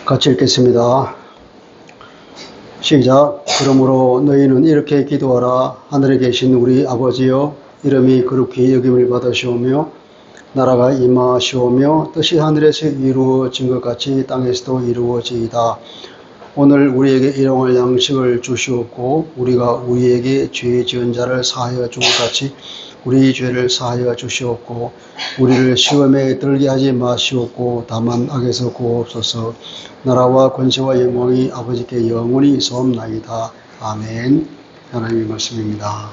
같이 읽겠습니다. 시작. 그러므로 너희는 이렇게 기도하라. 하늘에 계신 우리 아버지여, 이름이 거룩히 여김을 받으시오며 나라가 임하시오며 뜻이 하늘에서 이루어진 것 같이 땅에서도 이루어지이다. 오늘 우리에게 일용할 양식을 주시옵고 우리가 우리에게 죄 지은 자를 사하여 준 것 같이 우리 죄를 사하여 주시옵고 우리를 시험에 들게 하지 마시옵고 다만 악에서 구하옵소서. 나라와 권세와 영광이 아버지께 영원히 있사옵나이다. 아멘. 하나님의 말씀입니다.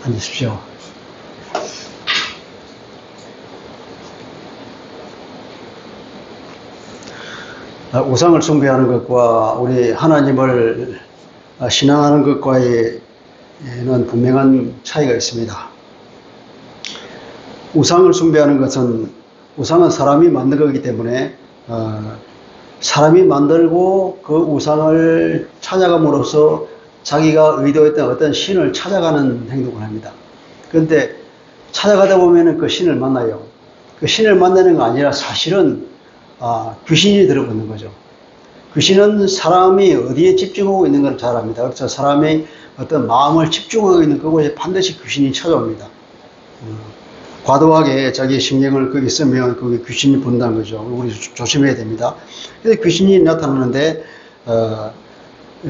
앉으십시오. 우상을 숭배하는 것과 우리 하나님을 신앙하는 것과의 분명한 차이가 있습니다. 우상을 숭배하는 것은 우상은 사람이 만든 거기 때문에 사람이 만들고 그 우상을 찾아감으로써 자기가 의도했던 어떤 신을 찾아가는 행동을 합니다. 그런데 찾아가다 보면 그 신을 만나요. 그 신을 만나는 거 아니라 사실은 귀신이 들어붙는 거죠. 귀신은 사람이 어디에 집중하고 있는 걸 잘 압니다. 그래서 사람의 어떤 마음을 집중하고 있는 그곳에 반드시 귀신이 찾아옵니다. 과도하게 자기의 신경을 거기 쓰면 그게 귀신이 분다는 거죠. 우리 조심해야 됩니다. 그래서 귀신이 나타나는데,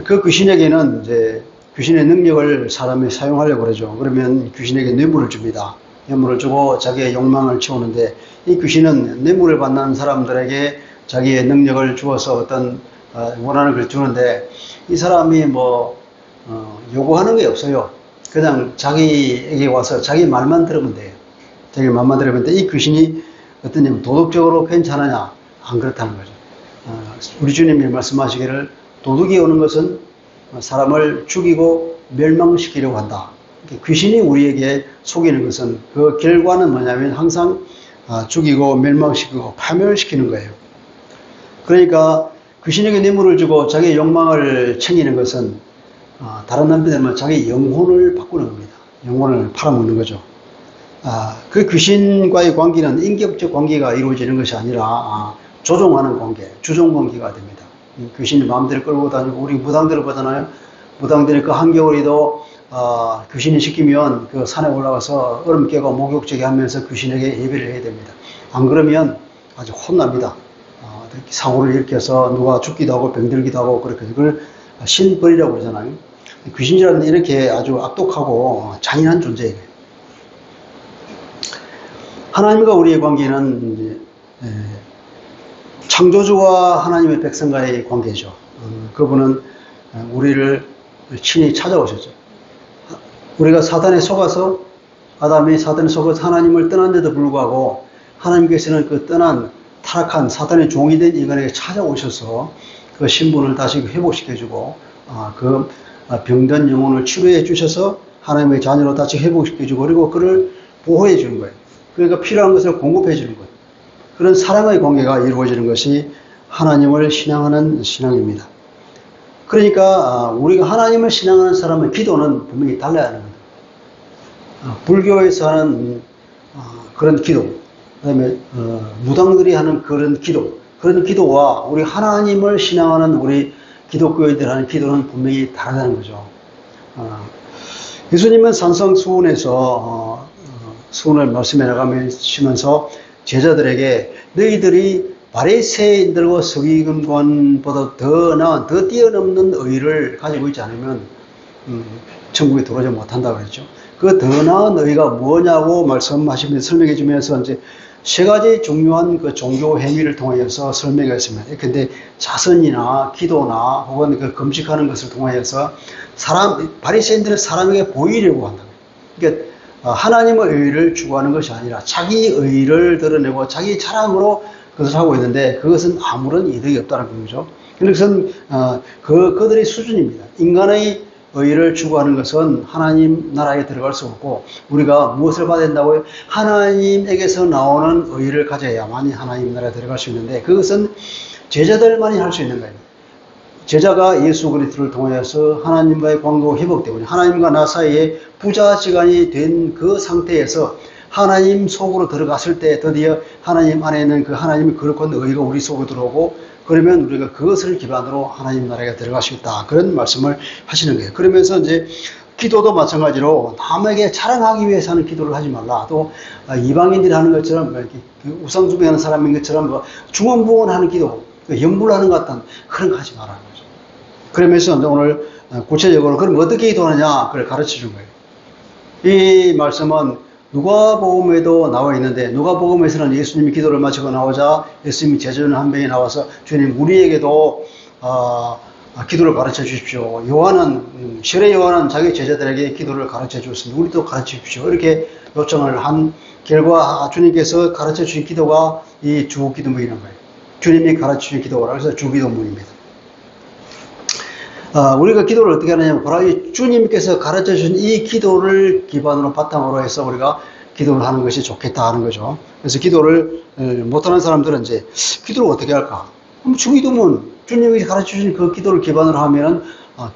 그 귀신에게는 이제 귀신의 능력을 사람이 사용하려고 그러죠. 그러면 귀신에게 뇌물을 줍니다. 뇌물을 주고 자기의 욕망을 채우는데, 이 귀신은 뇌물을 받는 사람들에게 자기의 능력을 주어서 어떤 원하는 걸 주는데, 이 사람이 요구하는 게 없어요. 그냥 자기에게 와서 자기 말만 들으면 돼요. 자기 말만 들으면 돼. 이 귀신이 어떠냐면 도덕적으로 괜찮으냐? 안 그렇다는 거죠. 우리 주님이 말씀하시기를 도둑이 오는 것은 사람을 죽이고 멸망시키려고 한다. 귀신이 우리에게 속이는 것은 그 결과는 뭐냐면 항상 죽이고 멸망시키고 파멸시키는 거예요. 그러니까 귀신에게 뇌물을 주고 자기의 욕망을 챙기는 것은 다른 남편들은 자기 영혼을 바꾸는 겁니다. 영혼을 팔아먹는 거죠. 그 귀신과의 관계는 인격적 관계가 이루어지는 것이 아니라 조종하는 관계, 주종 관계가 됩니다. 귀신이 마음대로 끌고 다니고 우리 무당들을 보잖아요. 무당들이 그 한겨울에도 귀신이 시키면 그 산에 올라가서 얼음 깨고 목욕제기 하면서 귀신에게 예배를 해야 됩니다. 안 그러면 아주 혼납니다. 사고를 일으켜서 누가 죽기도 하고 병들기도 하고 그렇게 그걸 신벌이라고 그러잖아요. 귀신이라는 이렇게 아주 악독하고 잔인한 존재예요. 하나님과 우리의 관계는 창조주와 하나님의 백성과의 관계죠. 그분은 우리를 친히 찾아오셨죠. 우리가 사단에 속아서 아담이 사단에 속아서 하나님을 떠난데도 불구하고 하나님께서는 그 떠난 타락한 사단의 종이 된 인간에게 찾아오셔서 그 신분을 다시 회복시켜주고 그 병든 영혼을 치료해 주셔서 하나님의 자녀로 다시 회복시켜주고 그리고 그를 보호해 주는 거예요. 그러니까 필요한 것을 공급해 주는 거예요. 그런 사랑의 관계가 이루어지는 것이 하나님을 신앙하는 신앙입니다. 그러니까 우리가 하나님을 신앙하는 사람의 기도는 분명히 달라야 하는 겁니다. 불교에서 하는 그런 기도, 그 다음에 무당들이 하는 그런 기도와 우리 하나님을 신앙하는 우리 기독교인들 하는 기도는 분명히 다르다는 거죠. 예수님은 산성수훈에서 수훈을 말씀해 나가시면서 제자들에게 너희들이 바리새인들과 서기관보다 더 나은, 더 뛰어넘는 의를 가지고 있지 않으면 천국에 들어오지 못한다고 그랬죠. 그 더 나은 의가 뭐냐고 말씀하시면서 설명해 주면서 이제 세 가지 중요한 그 종교 행위를 통하여서 설명했습니다. 근데 자선이나 기도나 혹은 그 금식하는 것을 통하여서 바리새인들은 사람에게 보이려고 한다. 그러니까 하나님의 의를 추구하는 것이 아니라 자기 의를 드러내고 자기 자랑으로 그것을 하고 있는데 그것은 아무런 이득이 없다는 거죠. 그것은 그들의 수준입니다. 인간의 의를 추구하는 것은 하나님 나라에 들어갈 수 없고 우리가 무엇을 받아야 된다고요? 하나님에게서 나오는 의를 가져야만이 하나님 나라에 들어갈 수 있는데 그것은 제자들만이 할 수 있는 거예요. 제자가 예수 그리스도를 통하여서 하나님과의 관계가 회복되고 하나님과 나 사이에 부자지간이 된 그 상태에서 하나님 속으로 들어갔을 때 드디어 하나님 안에 있는 그 하나님의 거룩한 의가 우리 속으로 들어오고 그러면 우리가 그것을 기반으로 하나님 나라에 들어갈 수 있다. 그런 말씀을 하시는 거예요. 그러면서 이제 기도도 마찬가지로 남에게 자랑하기 위해서 하는 기도를 하지 말라. 또 이방인들이 하는 것처럼 우상숭배하는 사람인 것처럼 뭐 중언부언하는 기도, 염불하는 것 같은 그런 거 하지 말라는 거죠. 그러면서 오늘 구체적으로 그럼 어떻게 기도하느냐 그걸 가르쳐 준 거예요. 이 말씀은 누가복음에도 나와 있는데 누가복음에서는 예수님이 기도를 마치고 나오자 예수님이 제자들 한 명이 나와서 주님 우리에게도 기도를 가르쳐 주십시오. 요한은 실의 요한은 자기 제자들에게 기도를 가르쳐 주었습니다. 우리도 가르쳐 주십시오. 이렇게 요청을 한 결과 주님께서 가르쳐 주신 기도가 이 주기도문이라는 거예요. 주님이 가르쳐 주신 기도라 그래서 주기도문입니다. 우리가 기도를 어떻게 하느냐면 바로 이 주님께서 가르쳐 주신 이 기도를 기반으로 바탕으로 해서 우리가 기도를 하는 것이 좋겠다 하는 거죠. 그래서 기도를 못하는 사람들은 이제 기도를 어떻게 할까? 주기도문 주님이 가르쳐 주신 그 기도를 기반으로 하면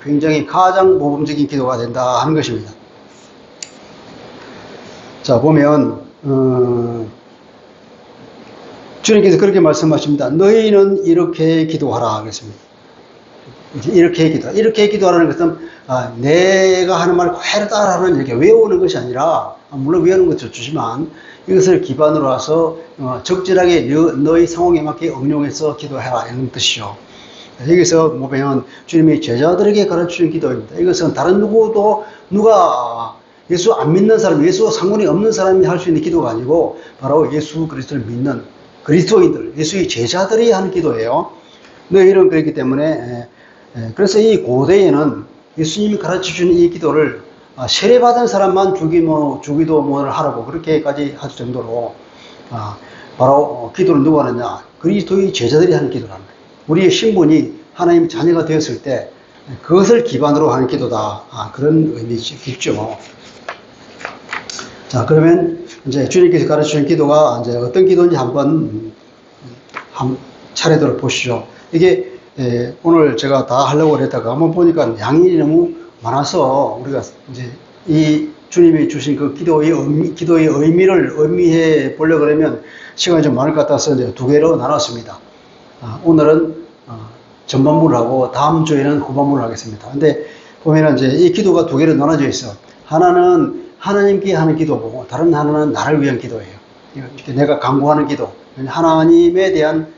굉장히 가장 모범적인 기도가 된다 하는 것입니다. 자 보면 주님께서 그렇게 말씀하십니다. 너희는 이렇게 기도하라 그랬습니다. 이렇게 기도하라는 것은 내가 하는 말을 그대로 따라하는 이렇게 외우는 것이 아니라 물론 외우는 것도 좋지만 이것을 기반으로 해서 적절하게 너희 상황에 맞게 응용해서 기도해라 이런 뜻이죠. 여기서 보면 주님이 제자들에게 가르치는 기도입니다. 이것은 다른 누가 예수 안 믿는 사람, 예수와 상관이 없는 사람이 할 수 있는 기도가 아니고 바로 예수 그리스도를 믿는 그리스도인들, 예수의 제자들이 하는 기도예요. 너희는 그렇기 때문에 그래서 이 고대에는 예수님이 가르쳐주는 이 기도를 세례받은 사람만 주기도문을 하라고 그렇게까지 할 정도로 바로 기도를 누가 하느냐 그리스도의 제자들이 하는 기도라는 거예요. 우리의 신분이 하나님의 자녀가 되었을 때 그것을 기반으로 하는 기도다 그런 의미겠죠. 자 그러면 이제 주님께서 가르쳐주신 기도가 이제 어떤 기도인지 한번 차례대로 보시죠. 이게 오늘 제가 다 하려고 했다가 한번 보니까 양이 너무 많아서 우리가 이제 이 주님이 주신 그 기도의 의미를 의미해 보려고 그러면 시간이 좀 많을 것 같아서 이제 두 개로 나눴습니다. 오늘은 전반부를 하고 다음 주에는 후반부를 하겠습니다. 근데 보면은 이제 이 기도가 두 개로 나눠져 있어. 하나는 하나님께 하는 기도고 다른 하나는 나를 위한 기도예요. 이렇게 내가 간구하는 기도. 하나님에 대한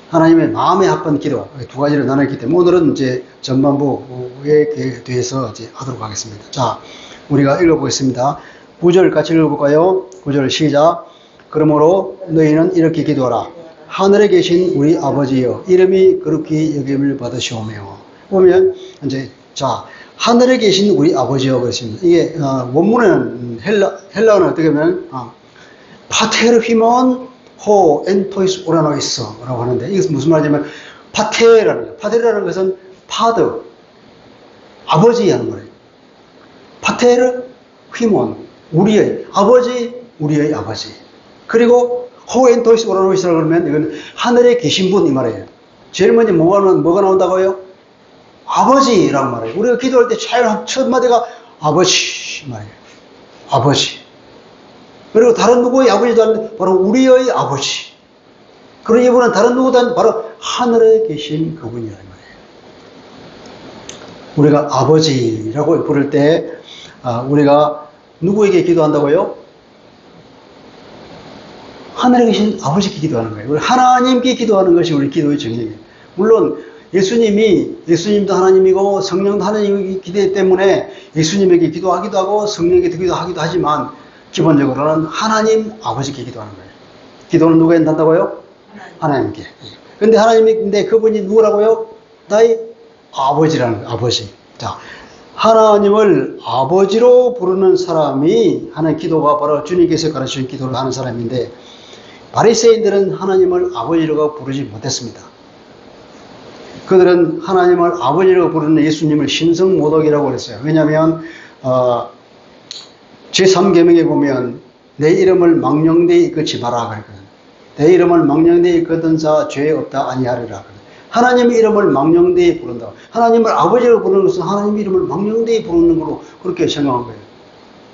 하나님의 마음에 합한 기도 두 가지를 나눴기 때문에 오늘은 이제 전반부에 대해서 이제 하도록 하겠습니다. 자, 우리가 읽어보겠습니다. 9절 같이 읽어볼까요? 9절 시작. 그러므로 너희는 이렇게 기도하라. 하늘에 계신 우리 아버지여 이름이 거룩히 여김을 받으시오며. 보면 이제 자 하늘에 계신 우리 아버지여 그랬습니다. 이게 원문에는 헬라어는 어떻게 보면 파테르 휘몬 호 엔토이스 오라노이스 라고 하는데 이것은 무슨 말이냐면 파테라는 거예요. 파테라는 것은 파더 아버지 하는 거예요. 파테르 휘몬 우리의 아버지 우리의 아버지 그리고 호 엔토이스 오라노이스라고 그러면 이건 하늘에 계신 분 이 말이에요. 제일 먼저 뭐가 나온다고요? 아버지라고 말해요. 우리가 기도할 때 제일 첫 마디가 아버지 말이에요. 아버지. 그리고 다른 누구의 아버지도 아닌데 바로 우리의 아버지. 그런 이분은 다른 누구도 아닌 바로 하늘에 계신 그분이라는 거예요. 우리가 아버지라고 부를 때 우리가 누구에게 기도한다고요? 하늘에 계신 아버지께 기도하는 거예요. 우리 하나님께 기도하는 것이 우리 기도의 정령이에요. 물론 예수님도 하나님이고 성령도 하나님이기 때문에 예수님에게 기도하기도 하고 성령에게 기도하기도 하지만 기본적으로는 하나님 아버지께 기도하는 거예요. 기도는 누구에게 한다고요? 하나님께. 근데 그분이 누구라고요? 나의 아버지라는 거예요. 아버지. 자, 하나님을 아버지로 부르는 사람이 하는 기도가 바로 주님께서 가르치신 기도를 하는 사람인데 바리새인들은 하나님을 아버지라고 부르지 못했습니다. 그들은 하나님을 아버지라고 부르는 예수님을 신성모독이라고 그랬어요. 왜냐하면 제3계명에 보면 내 이름을 망령되이 이끌지 마라 그랬거든. 내 이름을 망령되이 이끌던 자 죄 없다 아니하리라. 하나님의 이름을 망령되이 부른다. 하나님을 아버지로 부르는 것은 하나님의 이름을 망령되이 부르는 걸로 그렇게 생각한 거예요.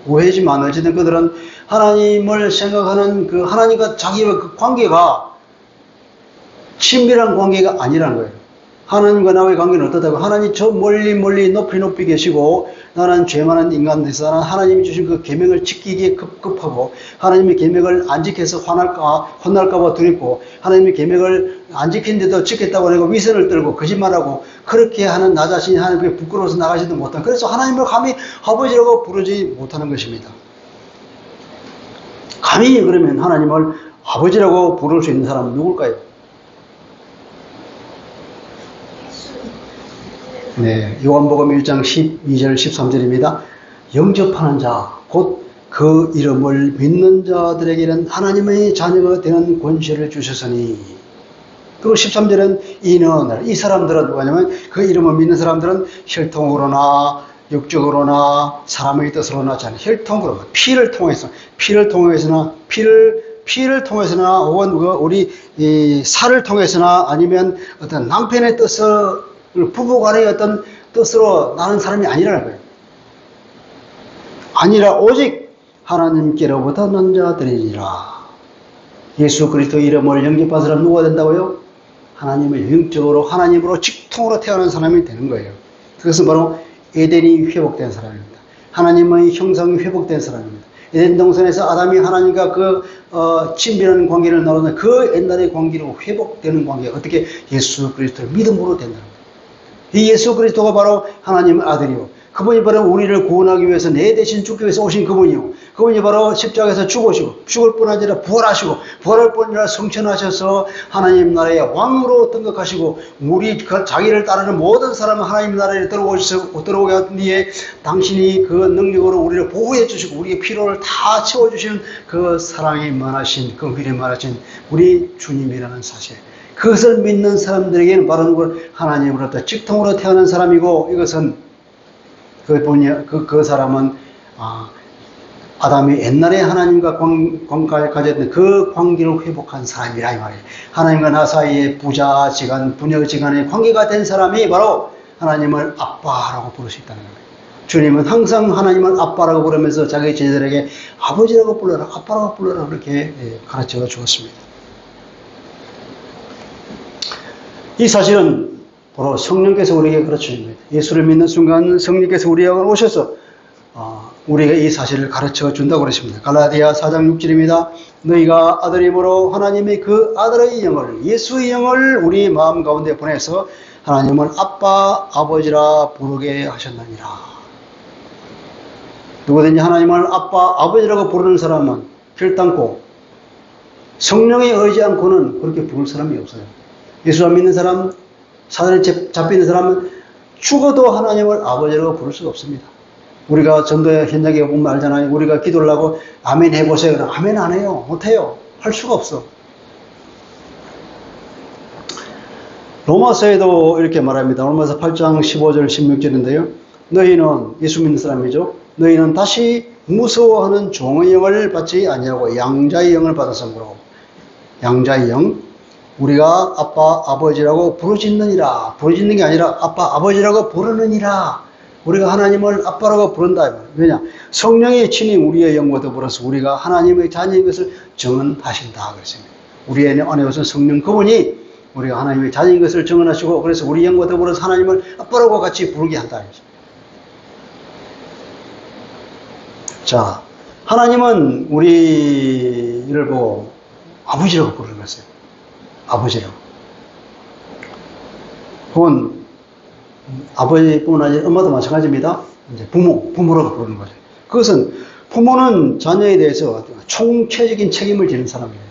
오해지만 어쨌든 그들은 하나님을 생각하는 그 하나님과 자기와 그 관계가 친밀한 관계가 아니라는 거예요. 하나님과 나의 관계는 어떻다고? 하나님 저 멀리 멀리 높이 높이 계시고 나는 죄 많은 인간 돼서 나는 하나님이 주신 그 계명을 지키기에 급급하고 하나님의 계명을 안 지켜서 혼날까 봐 두렵고 하나님의 계명을 안 지킨데도 지켰다고 내가 위선을 떨고 거짓말하고 그렇게 하는 나 자신이 하나님께 부끄러워서 나가지도 못한, 그래서 하나님을 감히 아버지라고 부르지 못하는 것입니다. 감히 그러면 하나님을 아버지라고 부를 수 있는 사람은 누굴까요? 네, 요한복음 1장 12절 13절입니다. 영접하는 자, 곧 그 이름을 믿는 자들에게는 하나님의 자녀가 되는 권세를 주셨으니. 그리고 13절은 이는, 이 사람들은 뭐냐면 그 이름을 믿는 사람들은 혈통으로나 육적으로나 사람의 뜻으로나 자는 혈통으로 피를 통해서나 혹은 우리 이 살을 통해서나 아니면 어떤 남편의 뜻을 부부간의 어떤 뜻으로 나는 사람이 아니라는 거예요. 아니라 오직 하나님께로부터 난 자들이니라. 예수 그리스도 이름을 영접한 사람 누가 된다고요? 하나님을 영적으로 하나님으로 직통으로 태어난 사람이 되는 거예요. 그것은 바로 에덴이 회복된 사람입니다. 하나님의 형상이 회복된 사람입니다. 에덴 동산에서 아담이 하나님과 그 친밀한 관계를 나누는 그 옛날의 관계로 회복되는 관계가 어떻게 예수 그리스도를 믿음으로 된다는 거예요. 이 예수 그리스도가 바로 하나님의 아들이요, 그분이 바로 우리를 구원하기 위해서 내 대신 죽기 위해서 오신 그분이요, 그분이 바로 십자가에서 죽으시고 죽을 뿐 아니라 부활하시고 부활할 뿐 아니라 성천하셔서 하나님 나라의 왕으로 등극하시고 우리 자기를 따르는 모든 사람은 하나님 나라에 들어오게 한 뒤에 당신이 그 능력으로 우리를 보호해 주시고 우리의 필요를 다 채워주시는 그 사랑이 많으신, 그 위력이 많으신 우리 주님이라는 사실, 그것을 믿는 사람들에게는 바로 하나님으로부터 직통으로 태어난 사람이고, 이것은 그 사람은 아담이 옛날에 하나님과 관계를 가졌던 그 관계를 회복한 사람이라 이 말이에요. 하나님과 나 사이에 부자지간, 부녀지간의 관계가 된 사람이 바로 하나님을 아빠라고 부를 수 있다는 거예요. 주님은 항상 하나님을 아빠라고 부르면서 자기 제자들에게 아버지라고 불러라, 아빠라고 불러라 그렇게 가르쳐 주었습니다. 이 사실은 바로 성령께서 우리에게 가르치는 겁니다. 예수를 믿는 순간 성령께서 우리에게 오셔서 우리에게 이 사실을 가르쳐 준다고 그랬습니다. 갈라디아 4장 6절입니다. 너희가 아들임으로 하나님의 그 아들의 영을, 예수의 영을 우리 마음 가운데 보내서 하나님을 아빠, 아버지라 부르게 하셨느니라. 누구든지 하나님을 아빠, 아버지라고 부르는 사람은 결단코 성령에 의지 않고는 그렇게 부를 사람이 없어요. 예수 안 믿는 사람, 사단에 잡혀있는 사람은 죽어도 하나님을 아버지라고 부를 수가 없습니다. 우리가 전도의 현장에 보면 알잖아요. 우리가 기도를 하고 아멘 해보세요. 그럼 아멘 안 해요. 못해요. 할 수가 없어. 로마서에도 이렇게 말합니다. 로마서 8장 15절 16절인데요. 너희는, 예수 믿는 사람이죠. 너희는 다시 무서워하는 종의 영을 받지 아니하고 양자의 영을 받았으므로, 양자의 영, 우리가 아빠, 아버지라고 부르짖느니라. 부르짖는 게 아니라 아빠, 아버지라고 부르느니라. 우리가 하나님을 아빠라고 부른다. 왜냐? 성령의 친히 우리의 영과 더불어서 우리가 하나님의 자녀인 것을 증언하신다. 그랬습니다. 우리 안에 오신 성령 그분이 우리가 하나님의 자녀인 것을 증언하시고, 그래서 우리 영과 더불어서 하나님을 아빠라고 같이 부르게 한다. 자, 하나님은 우리를 보고 아버지라고 부르는 것이에요. 아버지라고. 그건 아버지뿐만 아니라 엄마도 마찬가지입니다. 이제 부모라고 부르는 거죠. 그것은 부모는 자녀에 대해서 총체적인 책임을 지는 사람이에요.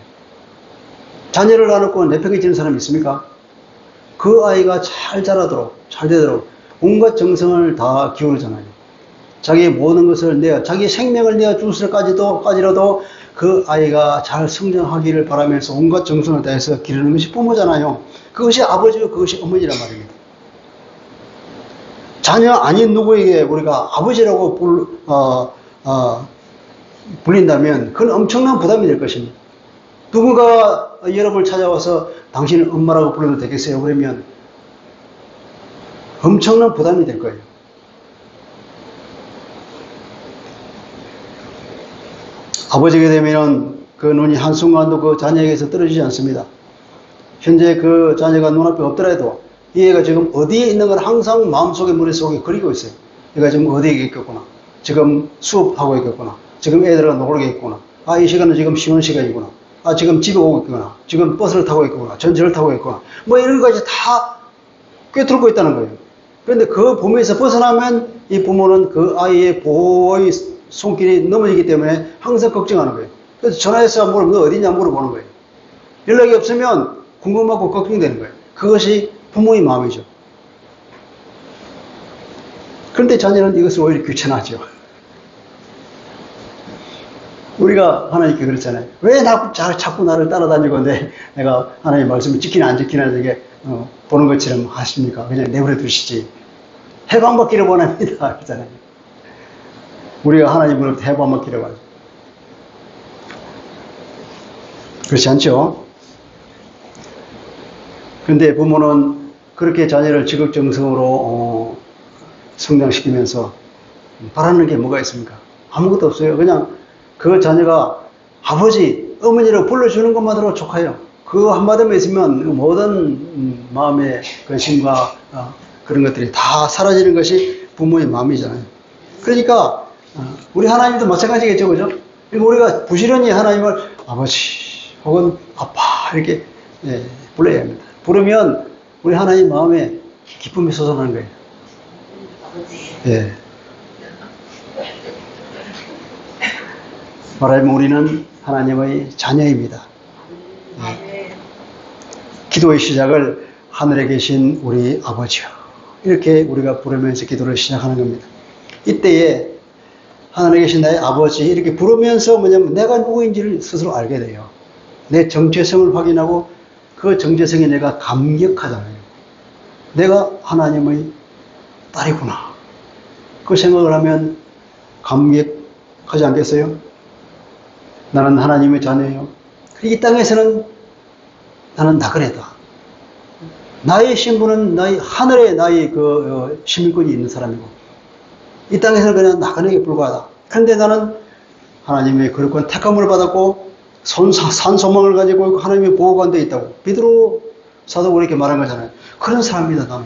자녀를 놔놓고 내팽개 지는 사람이 있습니까? 그 아이가 잘 자라도록, 잘 되도록 온갖 정성을 다 기울이잖아요. 자기의 모든 것을 자기 생명을 내어 주스까지라도 그 아이가 잘 성장하기를 바라면서 온갖 정성을 다해서 기르는 것이 부모잖아요. 그것이 아버지고 그것이 어머니란 말입니다. 자녀 아닌 누구에게 우리가 아버지라고 불린다면 그건 엄청난 부담이 될 것입니다. 누군가 여러분을 찾아와서 당신을 엄마라고 불러도 되겠어요? 그러면 엄청난 부담이 될 거예요. 아버지가 되면은 그 눈이 한순간도 그 자녀에게서 떨어지지 않습니다. 현재 그 자녀가 눈앞에 없더라도 이 애가 지금 어디에 있는 걸 항상 마음속에 머릿속에 그리고 있어요. 얘가 지금 어디에 있겠구나. 지금 수업하고 있겠구나. 지금 애들과 놀게 있구나. 아, 이 시간은 지금 쉬는 시간이구나. 아, 지금 집에 오고 있구나. 지금 버스를 타고 있구나. 전철을 타고 있구나. 뭐 이런 것까지 다 꿰뚫고 있다는 거예요. 그런데 그 범위에서 벗어나면 이 부모는 그 아이의 보호의 손길이 넘어지기 때문에 항상 걱정하는 거예요. 그래서 전화해서 물어보면 너 어디냐 물어보는 거예요. 연락이 없으면 궁금하고 걱정되는 거예요. 그것이 부모의 마음이죠. 그런데 자녀는 이것을 오히려 귀찮아하죠. 우리가 하나님께 그랬잖아요. 왜 자꾸 나를 따라다니고 내가 하나님의 말씀을 지키나 안 지키나 이게 보는 것처럼 하십니까? 그냥 내버려 두시지. 해방받기를 원합니다. 그러잖아요. 우리가 하나님으로부터 해방받기를 원하죠. 그렇지 않죠? 그런데 부모는 그렇게 자녀를 지극정성으로 성장시키면서 바라는 게 뭐가 있습니까? 아무것도 없어요. 그냥 그 자녀가 아버지, 어머니로 불러주는 것만으로 족해요. 그 한마디만 있으면 모든 마음의 근심과 그런 것들이 다 사라지는 것이 부모의 마음이잖아요. 그러니까 우리 하나님도 마찬가지겠죠, 그죠? 그러니까 우리가 부지런히 하나님을 아버지 혹은 아빠 이렇게 불러야 합니다. 부르면 우리 하나님 마음에 기쁨이 솟아나는 거예요. 예. 말하자면 우리는 하나님의 자녀입니다. 예. 기도의 시작을 하늘에 계신 우리 아버지요. 이렇게 우리가 부르면서 기도를 시작하는 겁니다. 이때에 하늘에 계신 나의 아버지 이렇게 부르면서 뭐냐면 내가 누구인지를 스스로 알게 돼요. 내 정체성을 확인하고 그 정체성에 내가 감격하잖아요. 내가 하나님의 딸이구나. 그 생각을 하면 감격하지 않겠어요? 나는 하나님의 자녀예요. 이 땅에서는 나는 나그네다. 나의 신분은 하늘에 나의 시민권이 있는 사람이고, 이 땅에서는 그냥 나그네에게 불과하다. 그런데 나는 하나님의 거룩한 택함을 받았고, 산 소망을 가지고 있고, 하나님의 보호관대에 있다고. 베드로 사도가 이렇게 말한 거잖아요. 그런 사람이다, 나는.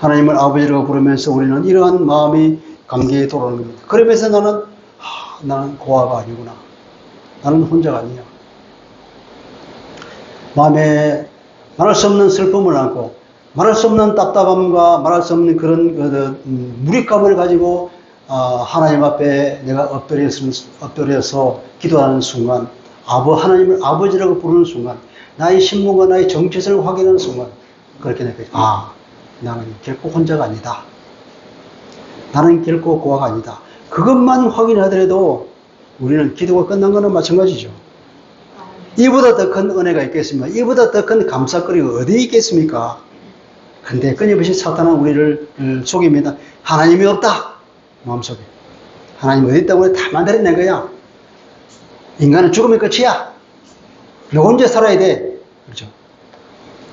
하나님을 아버지라고 부르면서 우리는 이러한 마음이 감격에 돌아오는 겁니다. 그러면서 나는 고아가 아니구나. 나는 혼자가 아니야. 마음에 말할 수 없는 슬픔을 안고 말할 수 없는 답답함과 말할 수 없는 그런 무력감을 가지고 하나님 앞에 내가 엎드려서 기도하는 순간, 하나님을 아버지라고 부르는 순간, 나의 신분과 나의 정체성을 확인하는 순간, 그렇게 느껴요. 나는 결코 혼자가 아니다. 나는 결코 고아가 아니다. 그것만 확인하더라도 우리는 기도가 끝난 거는 마찬가지죠. 이보다 더 큰 은혜가 있겠습니까? 이보다 더 큰 감사거리가 어디 있겠습니까? 근데 끊임없이 사탄은 우리를 속입니다. 하나님이 없다. 마음속에. 하나님 어디 있다고 다 만들어낸 거야. 인간은 죽으면 끝이야. 너 혼자 살아야 돼. 그렇죠?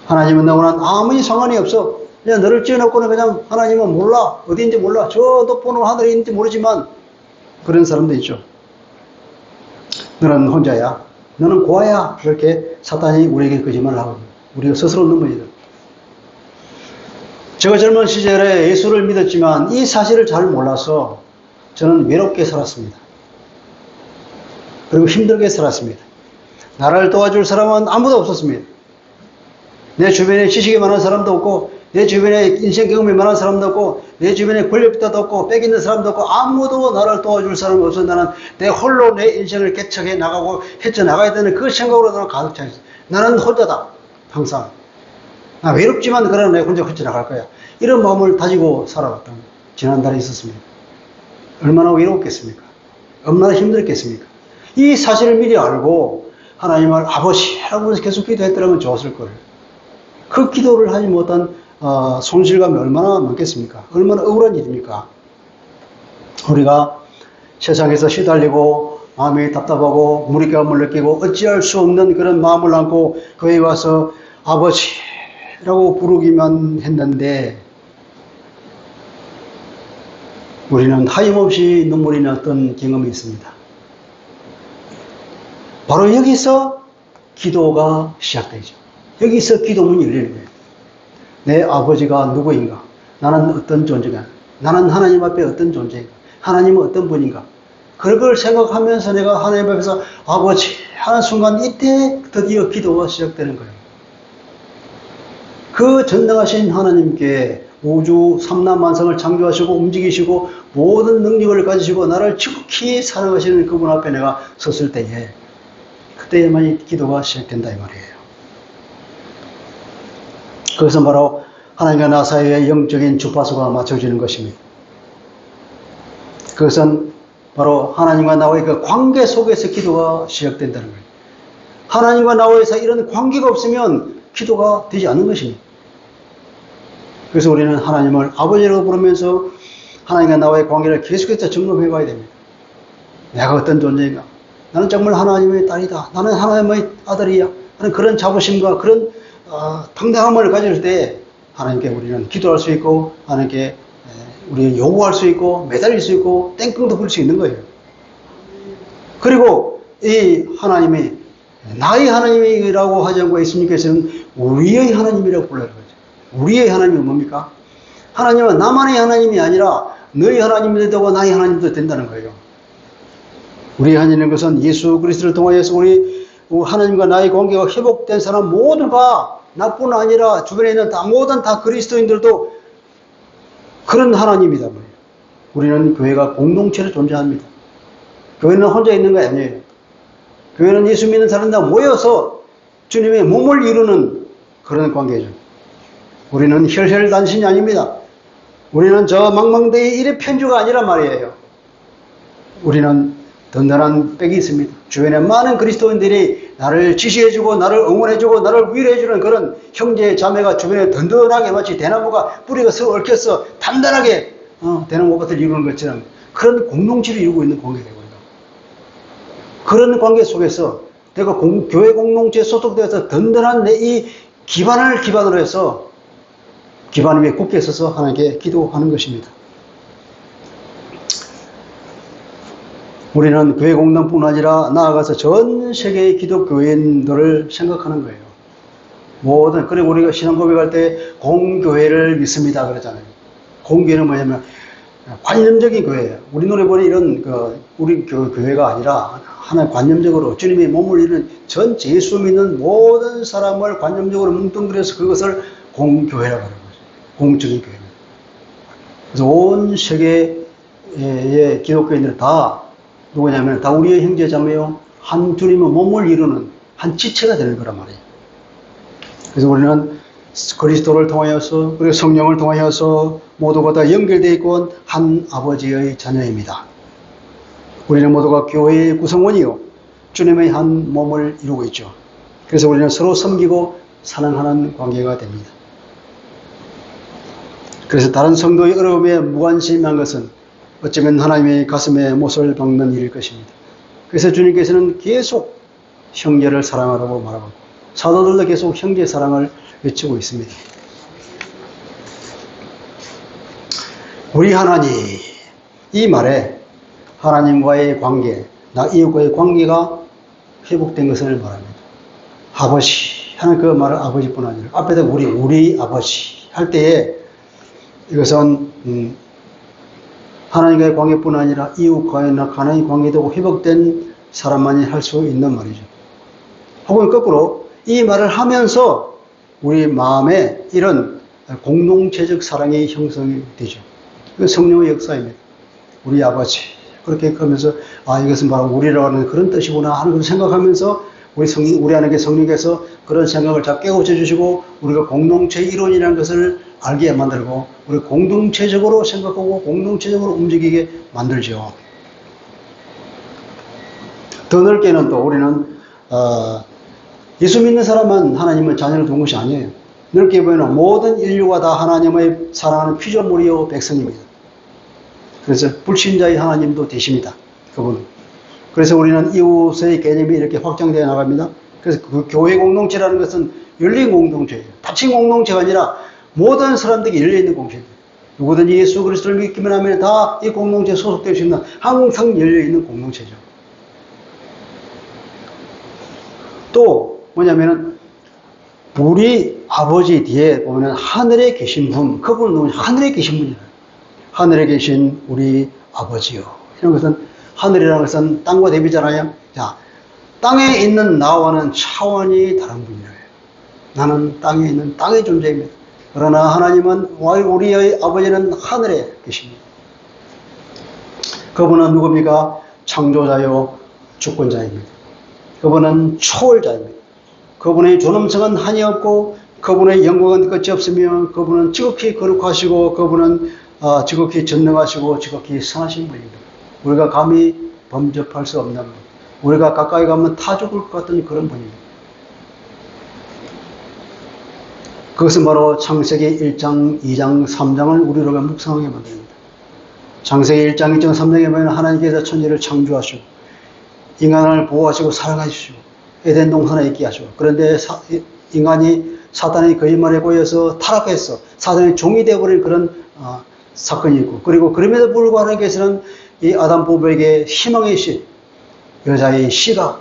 하나님은 너와는 아무리 상관이 없어. 그냥 너를 지어놓고는 그냥 하나님은 몰라. 어디인지 몰라. 저 높은 하늘에 있는지 모르지만 그런 사람도 있죠. 너는 혼자야. 너는 고아야. 그렇게 사탄이 우리에게 거짓말을 하거든요. 우리가 스스로 넘어져야 돼. 제가 젊은 시절에 예수를 믿었지만 이 사실을 잘 몰라서 저는 외롭게 살았습니다. 그리고 힘들게 살았습니다. 나를 도와줄 사람은 아무도 없었습니다. 내 주변에 지식이 많은 사람도 없고, 내 주변에 인생 경험이 많은 사람도 없고, 내 주변에 권력도 없고, 빽있는 사람도 없고, 아무도 나를 도와줄 사람이 없어. 나는 내 홀로 내 인생을 개척해 나가고 헤쳐나가야 되는 그 생각으로 나는 가득 차 있어. 나는 혼자다. 항상. 나 외롭지만 그러나 내가 혼자 헤쳐나갈 거야. 이런 마음을 다지고 살아왔던 지난달에 있었습니다. 얼마나 외롭겠습니까? 얼마나 힘들겠습니까? 이 사실을 미리 알고 하나님을 아버지라고 해서 계속 기도했더라면 좋았을 거예요. 그 기도를 하지 못한 손실감이 얼마나 많겠습니까? 얼마나 억울한 일입니까? 우리가 세상에서 시달리고 마음이 답답하고 무력감을 느끼고 어찌할 수 없는 그런 마음을 안고 거기 와서 아버지라고 부르기만 했는데 우리는 하염없이 눈물이 났던 경험이 있습니다. 바로 여기서 기도가 시작되죠. 여기서 기도문이 열리는 거예요. 내 아버지가 누구인가? 나는 어떤 존재가? 나는 하나님 앞에 어떤 존재인가? 하나님은 어떤 분인가? 그걸 생각하면서 내가 하나님 앞에서 아버지 하는 순간 이때 드디어 기도가 시작되는 거예요. 그 전능하신 하나님께 우주 삼라만상을 창조하시고 움직이시고 모든 능력을 가지시고 나를 지극히 사랑하시는 그분 앞에 내가 섰을 때에 그때에만 기도가 시작된다 이 말이에요. 그것은 바로 하나님과 나 사이의 영적인 주파수가 맞춰지는 것입니다. 그것은 바로 하나님과 나와의 그 관계 속에서 기도가 시작된다는 거예요. 하나님과 나와의 이런 관계가 없으면 기도가 되지 않는 것입니다. 그래서 우리는 하나님을 아버지라고 부르면서 하나님과 나와의 관계를 계속해서 점검해 봐야 됩니다. 내가 어떤 존재인가? 나는 정말 하나님의 딸이다. 나는 하나님의 아들이야. 하는 그런 자부심과 그런 당당함을 가질 때 하나님께 우리는 기도할 수 있고 하나님께 우리는 요구할 수 있고 매달릴 수 있고 땡깡도 부릴 수 있는 거예요. 그리고 이 하나님이 나의 하나님이라고 하지 않고 예수님께서는 우리의 하나님이라고 불러요. 우리의 하나님은 뭡니까? 하나님은 나만의 하나님이 아니라 너희 하나님도 되고 나의 하나님도 된다는 거예요. 우리의 하나님인 것은 예수 그리스도를 통하여서 우리 하나님과 나의 관계가 회복된 사람 모두가 나뿐 아니라 주변에 있는 모든 그리스도인들도 그런 하나님이다. 우리는 교회가 공동체로 존재합니다. 교회는 혼자 있는 거 아니에요. 교회는 예수 믿는 사람들 모여서 주님의 몸을 이루는 그런 관계죠. 우리는 혈혈단신이 아닙니다. 우리는 저 망망대의 일의 편주가 아니란 말이에요. 우리는 든든한 백이 있습니다. 주변에 많은 그리스도인들이 나를 지시해주고 나를 응원해주고 나를 위로해주는 그런 형제 자매가 주변에 든든하게 마치 대나무가 뿌리가 서로 얽혀서 단단하게 대나무 같은 이루는 것처럼 그런 공동체를 이루고 있는 관계가 되고요. 그런 관계 속에서 내가 교회 공동체에 소속되어서 든든한 내 이 기반을 기반으로 해서 기반 위에 굳게 서서 하나님께 기도하는 것입니다. 우리는 교회 공동뿐 아니라 나아가서 전 세계의 기독교인들을 생각하는 거예요. 그리고 우리가 신앙 고백할 때 공교회를 믿습니다 그러잖아요. 공교회는 뭐냐면 관념적인 교회예요. 우리 노래 보니 이런 우리 교회가 아니라 하나의 관념적으로 주님의 몸을 이루는 전 예수 믿는 모든 사람을 관념적으로 뭉뚱그려서 그것을 공교회라고 하는 거죠. 공적인 교회입니다. 그래서 온 세계의 기독교인들은 다 누구냐면 다 우리의 형제 자매요 한 주님의 몸을 이루는 한 지체가 되는 거란 말이에요. 그래서 우리는 그리스도를 통하여서 그리고 성령을 통하여서 모두가 다 연결되어 있고 한 아버지의 자녀입니다. 우리는 모두가 교회의 구성원이요 주님의 한 몸을 이루고 있죠. 그래서 우리는 서로 섬기고 사랑하는 관계가 됩니다. 그래서 다른 성도의 어려움에 무관심한 것은 어쩌면 하나님의 가슴에 못을 박는 일일 것입니다. 그래서 주님께서는 계속 형제를 사랑하라고 말하고 사도들도 계속 형제 사랑을 외치고 있습니다. 우리 하나님, 이 말에 하나님과의 관계, 나 이웃과의 관계가 회복된 것을 말합니다. 아버지 하는 그 말은 아버지뿐 아니라 앞에다 우리 아버지 할 때에 이것은 하나님과의 관계뿐 아니라 이웃과의 하나님의 관계도 회복된 사람만이 할 수 있는 말이죠. 혹은 거꾸로 이 말을 하면서 우리 마음에 이런 공동체적 사랑이 형성이 되죠. 그 성령의 역사입니다. 우리 아버지 그렇게 하면서 이것은 바로 우리라고 하는 그런 뜻이구나 하는 걸 생각하면서 우리 안에 성령께서 그런 생각을 다 깨우쳐 주시고 우리가 공동체의 이론이라는 것을 알게 만들고 우리 공동체적으로 생각하고 공동체적으로 움직이게 만들죠. 더 넓게는 또 우리는 예수 믿는 사람만 하나님의 자녀를 둔 것이 아니에요. 넓게 보면 모든 인류가 다 하나님의 사랑하는 피조물이요 백성입니다. 그래서 불신자의 하나님도 되십니다. 그분은. 그래서 우리는 이웃의 개념이 이렇게 확장되어 나갑니다. 그래서 그 교회 공동체라는 것은 열린 공동체예요. 닫힌 공동체가 아니라 모든 사람들이 열려있는 공동체예요. 누구든지 예수 그리스도를 믿기만 하면 다 이 공동체에 소속될 수 있는 항상 열려있는 공동체죠. 또 뭐냐면은 우리 아버지 뒤에 보면 하늘에 계신 분, 그분은 누구냐? 하늘에 계신 분이에요. 하늘에 계신 우리 아버지요. 이런 것은 하늘이라는 것은 땅과 대비잖아요. 자, 땅에 있는 나와는 차원이 다른 분이에요. 나는 땅에 있는 땅의 존재입니다. 그러나 하나님은 우리의 아버지는 하늘에 계십니다. 그분은 누굽니까? 창조자요 주권자입니다. 그분은 초월자입니다. 그분의 존엄성은 한이 없고 그분의 영광은 끝이 없으며 그분은 지극히 거룩하시고 그분은 지극히 전능하시고 지극히 선하신 분입니다. 우리가 감히 범접할 수 없는 분, 우리가 가까이 가면 타 죽을 것 같은 그런 분입니다. 그것은 바로 창세기 1장, 2장, 3장을 우리로 묵상하게 만듭니다. 창세기 1장, 2장, 3장에 보면 하나님께서 천지를 창조하시고 인간을 보호하시고 사랑하시고 에덴 동산에 있게 하시고, 그런데 인간이 사단의 거짓말에 보여서 타락해서 사단의 종이 되어버린 그런 사건이 있고, 그리고 그럼에도 불구하고 하나님께서는 이 아담 부부에게 희망의 씨, 여자의 씨가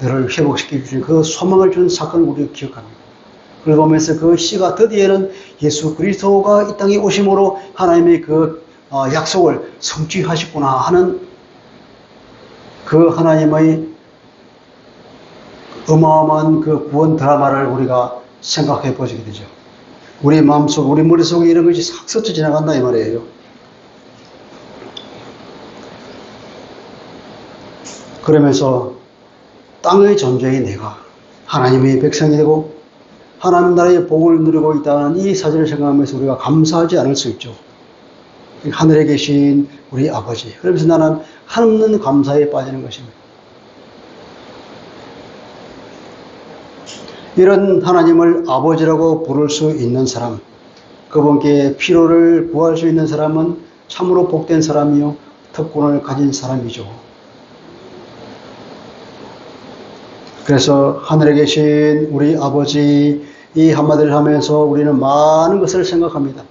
너를 회복시켜 주신 그 소망을 준 사건을 우리가 기억합니다. 그걸 보면서 그 씨가 드디어는 예수 그리스도가 이 땅에 오심으로 하나님의 그 약속을 성취하셨구나 하는 그 하나님의 어마어마한 그 구원 드라마를 우리가 생각해 보게 되죠. 우리 마음속, 우리 머릿속에 이런 것이 싹 스쳐 지나간다 이 말이에요. 그러면서 땅의 존재인 내가 하나님의 백성이 되고 하나님 나라의 복을 누리고 있다는 이 사실을 생각하면서 우리가 감사하지 않을 수 있죠. 하늘에 계신 우리 아버지. 그러면서 나는 한없는 감사에 빠지는 것입니다. 이런 하나님을 아버지라고 부를 수 있는 사람, 그분께 피로를 구할 수 있는 사람은 참으로 복된 사람이요 특권을 가진 사람이죠. 그래서 하늘에 계신 우리 아버지, 이 한마디를 하면서 우리는 많은 것을 생각합니다.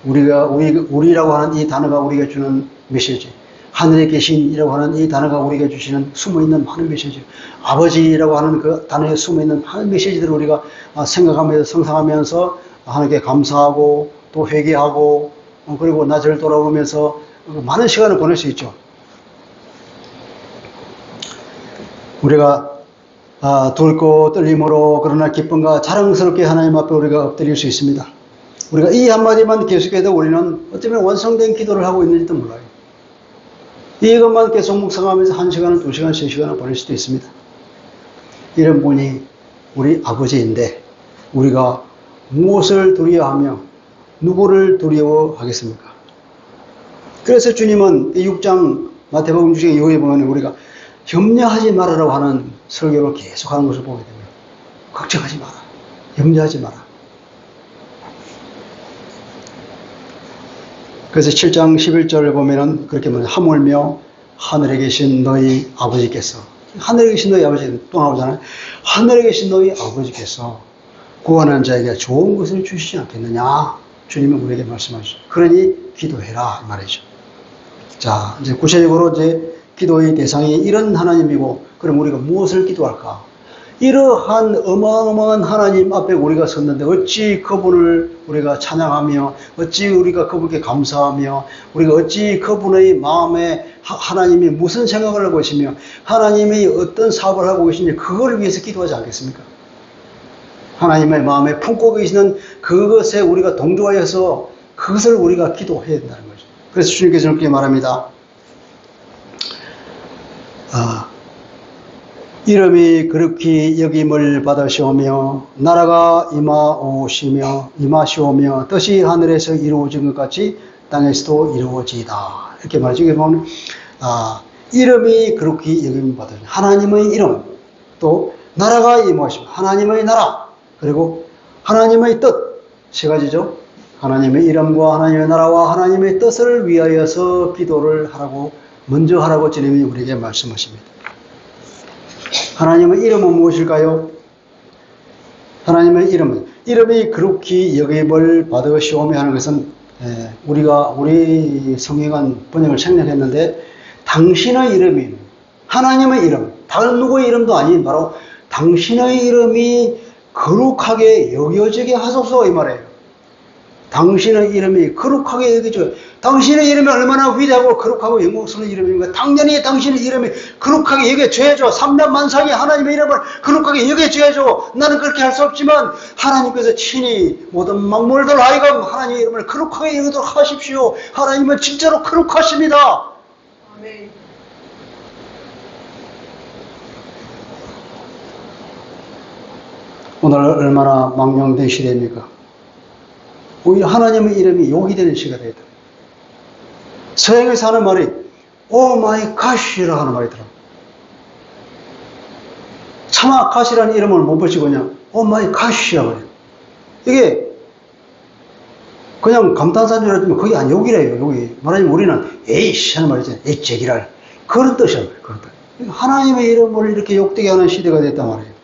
우리라고 하는 이 단어가 우리에게 주는 메시지, 하늘에 계신이라고 하는 이 단어가 우리에게 주시는 숨어있는 많은 메시지, 아버지라고 하는 그 단어에 숨어있는 많은 메시지들을 우리가 생각하면서 상상하면서 하나님께 감사하고 또 회개하고 그리고 나중을 돌아보면서 많은 시간을 보낼 수 있죠. 우리가 둘고 떨림으로 그러나 기쁨과 자랑스럽게 하나님 앞에 우리가 엎드릴 수 있습니다. 우리가 이 한마디만 계속해도 우리는 어쩌면 완성된 기도를 하고 있는지도 몰라요. 이것만 계속 묵상하면서 1시간을, 2시간, 3시간을 보낼 수도 있습니다. 이런 분이 우리 아버지인데 우리가 무엇을 두려워하며 누구를 두려워하겠습니까? 그래서 주님은 이 6장 마태복음 6장 이후에 보면 우리가 염려하지 말아라고 하는 설교를 계속하는 것을 보게 됩니다. 걱정하지 마라. 염려하지 마라. 그래서 7장 11절을 보면은 그렇게 말해요. 하물며 하늘에 계신 너희 아버지께서, 하늘에 계신 너희 아버지 또 나오잖아요. 하늘에 계신 너희 아버지께서 구하는 자에게 좋은 것을 주시지 않겠느냐. 주님은 우리에게 말씀하시죠. 그러니 기도해라 이 말이죠. 자, 이제 구체적으로 이제 기도의 대상이 이런 하나님이고, 그럼 우리가 무엇을 기도할까? 이러한 어마어마한 하나님 앞에 우리가 섰는데 어찌 그분을 우리가 찬양하며 어찌 우리가 그분께 감사하며 우리가 어찌 그분의 마음에 하나님이 무슨 생각을 하고 계시며 하나님이 어떤 사업을 하고 계시는지 그걸 위해서 기도하지 않겠습니까? 하나님의 마음에 품고 계시는 그것에 우리가 동조하여서 그것을 우리가 기도해야 된다는 거죠. 그래서 주님께서 이렇게 말합니다. 이름이 그렇게 여김을 받으시오며 나라가 임하시오며 뜻이 하늘에서 이루어진 것 같이 땅에서도 이루어지이다. 이렇게 말하죠. 이게 보면 이름이 그렇게 여김을 받으시오. 하나님의 이름, 또 나라가 임하시오. 하나님의 나라, 그리고 하나님의 뜻, 세 가지죠. 하나님의 이름과 하나님의 나라와 하나님의 뜻을 위하여서 기도를 하라고, 먼저 하라고 주님이 우리에게 말씀하십니다. 하나님의 이름은 무엇일까요? 하나님의 이름이 그렇게 여김을 받으시오며 하는 것은 우리 성경은 번역을 생략했는데 당신의 이름이 하나님의 이름, 다른 누구의 이름도 아닌 바로 당신의 이름이 거룩하게 여겨지게 하소서 이 말이에요. 당신의 이름이 거룩하게 여겨져. 당신의 이름이 얼마나 위대하고 거룩하고 영광스러운 이름인가. 당연히 당신의 이름이 거룩하게 여겨져야죠. 삼천만상이 하나님의 이름을 거룩하게 여겨져야죠. 나는 그렇게 할 수 없지만 하나님께서 친히 모든 만물들 하여금 하나님의 이름을 거룩하게 여기도록 하십시오. 하나님은 진짜로 거룩하십니다. 아멘. 오늘 얼마나 망령된 시대입니까? 오히려 하나님의 이름이 욕이 되는 시대가 되다. 서양에서 하는 말이 오 마이 갓이라고 하는 말이 더라고요. 차마 갓이라는 이름을 못 붙이고 그냥 오 마이 갓이라고 해요. 이게 그냥 감탄사인 줄 알았지만 그게 아니 욕이래요. 욕이. 말하자면 우리는 에이씨 하는 말이잖아요. 에이 제기랄. 그런 뜻이란 말이에요. 그런 뜻. 하나님의 이름을 이렇게 욕되게 하는 시대가 됐단 말이에요.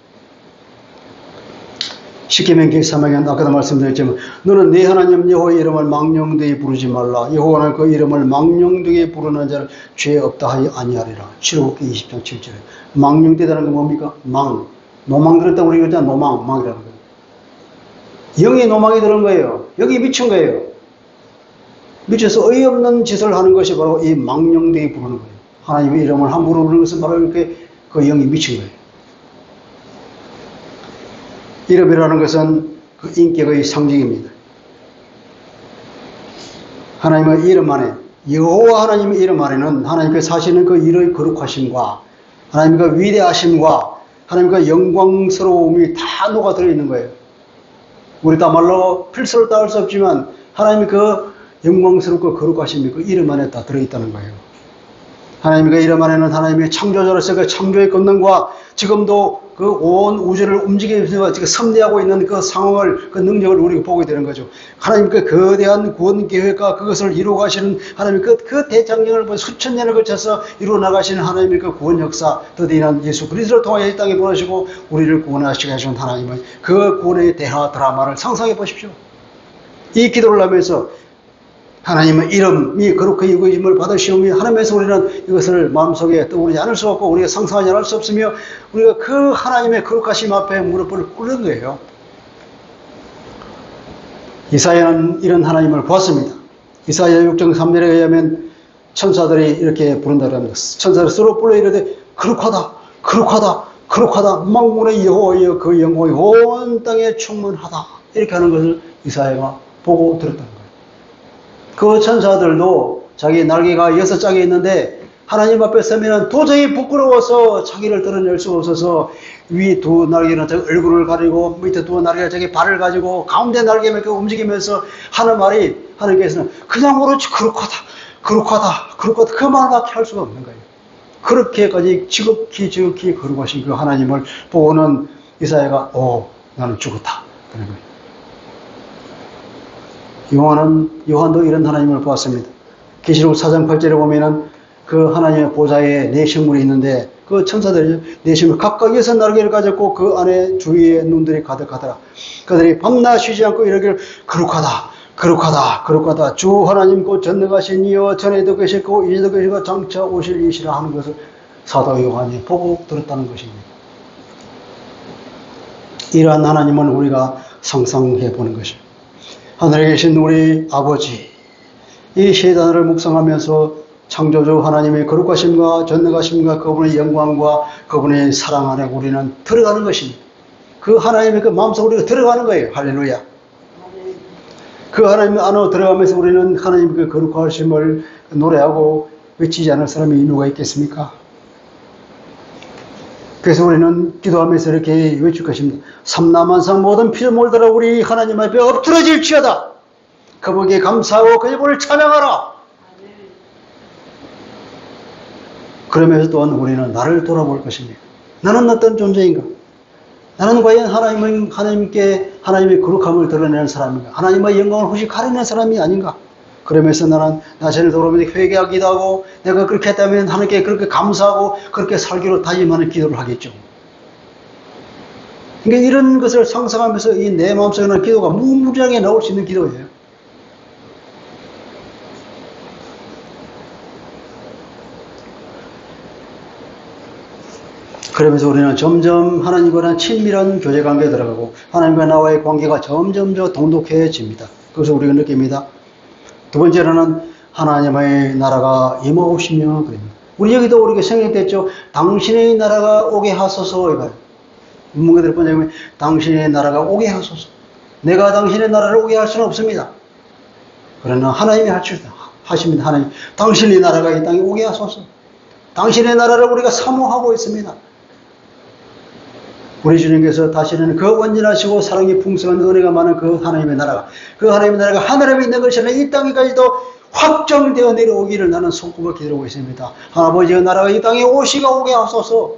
십계명 3장에 아까도 말씀드렸지만 너는 네 하나님 여호와의 이름을 망령되이 부르지 말라. 여호와는 그 이름을 망령되이 부르는 자를 죄 없다 하여 아니하리라. 출애굽기 20장 7절에 망령되다는 건 뭡니까? 망. 노망 들었다고 우리 그러잖아. 망이라는 거예요. 영이 노망이 들은 거예요. 여기 미친 거예요. 미쳐서 어이없는 짓을 하는 것이 바로 이 망령되이 부르는 거예요. 하나님의 이름을 함부로 부르는 것은 바로 이렇게 그 영이 미친 거예요. 이름이라는 것은 그 인격의 상징입니다. 하나님의 이름 안에, 여호와 하나님의 이름 안에는 하나님께서 하시는 그 일의 거룩하심과 하나님의 위대하심과 하나님의 영광스러움이 다 녹아 들어있는 거예요. 우리 다 말로 필수로 따를 수 없지만 하나님의 그 영광스럽고 거룩하심이 그 이름 안에 다 들어있다는 거예요. 하나님의 그 이름 안에는 하나님의 창조자로서 그 창조의 권능과 지금도 그 온 우주를 움직이면서 지금 섭리하고 있는 그 상황을, 그 능력을 우리가 보게 되는 거죠. 하나님 그 거대한 구원 계획과 그것을 이루어 가시는 하나님 그 대장경을 수천 년을 거쳐서 이루어 나가시는 하나님의 그 구원 역사, 더디난 예수 그리스도를 통하여 이 땅에 보내시고 우리를 구원하시게 하시는 하나님의 그 구원의 대화 드라마를 상상해 보십시오. 이 기도를 하면서 하나님의 이름이 거룩하게 여김을 받으시오며 하나님에서 우리는 이것을 마음속에 떠오르지 않을 수 없고 우리가 상상하지 않을 수 없으며 우리가 그 하나님의 거룩하심 앞에 무릎을 꿇는 거예요. 이사야는 이런 하나님을 보았습니다. 이사야 6장 3절에 의하면 천사들이 이렇게 부른다고 합니다. 천사들이 서로 불러 이르되 거룩하다 거룩하다 거룩하다 만군의 여호와여 그 영광이 온 땅에 충만하다 이렇게 하는 것을 이사야가 보고 들었다는 거예요. 그 천사들도 자기 날개가 6짝이 있는데 하나님 앞에 서면 도저히 부끄러워서 자기를 드러낼 수 없어서 위 두 날개는 자기 얼굴을 가리고 밑에 두 날개는 자기 발을 가지고 가운데 날개만 움직이면서 하는 말이 하나님께서는 그냥 오로지 거룩하다 거룩하다 거룩하다 그 말밖에 할 수가 없는 거예요. 그렇게까지 지극히 거룩하신 그 하나님을 보고는 이사야가 나는 죽었다 그런 거예요. 요한도 이런 하나님을 보았습니다. 계시록 4장 8절에 보면은 그 하나님의 보좌에 네 생물이 있는데 그 천사들이 네 생물 각각 6날개를 가졌고 그 안에 주위에 눈들이 가득하더라. 그들이 밤낮 쉬지 않고 이러기를 거룩하다 거룩하다 거룩하다 주 하나님 곧 전능하신 이여 전에도 계셨고 이제도 계시고 장차 오실 이시라 하는 것을 사도 요한이 보고 들었다는 것입니다. 이러한 하나님은 우리가 상상해 보는 것입니다. 하늘에 계신 우리 아버지, 이 세단을 묵상하면서 창조주 하나님의 거룩하심과 전능하심과 그분의 영광과 그분의 사랑 안에 우리는 들어가는 것입니다. 그 하나님의 그 마음속으로 우리가 들어가는 거예요. 할렐루야. 그 하나님 안으로 들어가면서 우리는 하나님의 그 거룩하심을 노래하고 외치지 않을 사람이 누가 있겠습니까? 그래서 우리는 기도하면서 이렇게 외칠 것입니다. 삼라만상 모든 피조물들아 우리 하나님 앞에 엎드러질지어다. 그분에게 감사하고 그 이름을 찬양하라. 그러면서 또한 우리는 나를 돌아볼 것입니다. 나는 어떤 존재인가? 나는 과연 하나님의 거룩함을 드러내는 사람인가? 하나님의 영광을 혹시 가리는 사람이 아닌가? 그러면서 나는 나 자신을 돌아보면서 회개하기도 하고 내가 그렇게 했다면 하나님께 그렇게 감사하고 그렇게 살기로 다짐하는 기도를 하겠죠. 그러니까 이런 것을 상상하면서 이 내 마음속에 있는 기도가 무무장하게 나올 수 있는 기도예요. 그러면서 우리는 점점 하나님과는 친밀한 교제 관계에 들어가고 하나님과 나와의 관계가 점점 더 돈독해집니다. 그것을 우리가 느낍니다. 두 번째로는 하나님의 나라가 임하옵시며 그럽니다. 우리 여기도 우리가 생각됐죠. 당신의 나라가 오게 하소서. 이거예요. 문구들을 보자면 당신의 나라가 오게 하소서. 내가 당신의 나라를 오게 할 수는 없습니다. 그러나 하나님이 하십니다. 하나님, 당신의 나라가 이 땅에 오게 하소서. 당신의 나라를 우리가 사모하고 있습니다. 우리 주님께서 다시는 그 온전하시고 사랑이 풍성한 은혜가 많은 그 하나님의 나라가 하늘에 있는 것처럼 이 땅에까지도 확정되어 내려오기를 나는 손꼽아 기다리고 있습니다. 아버지의 나라가 이 땅에 오게 하소서.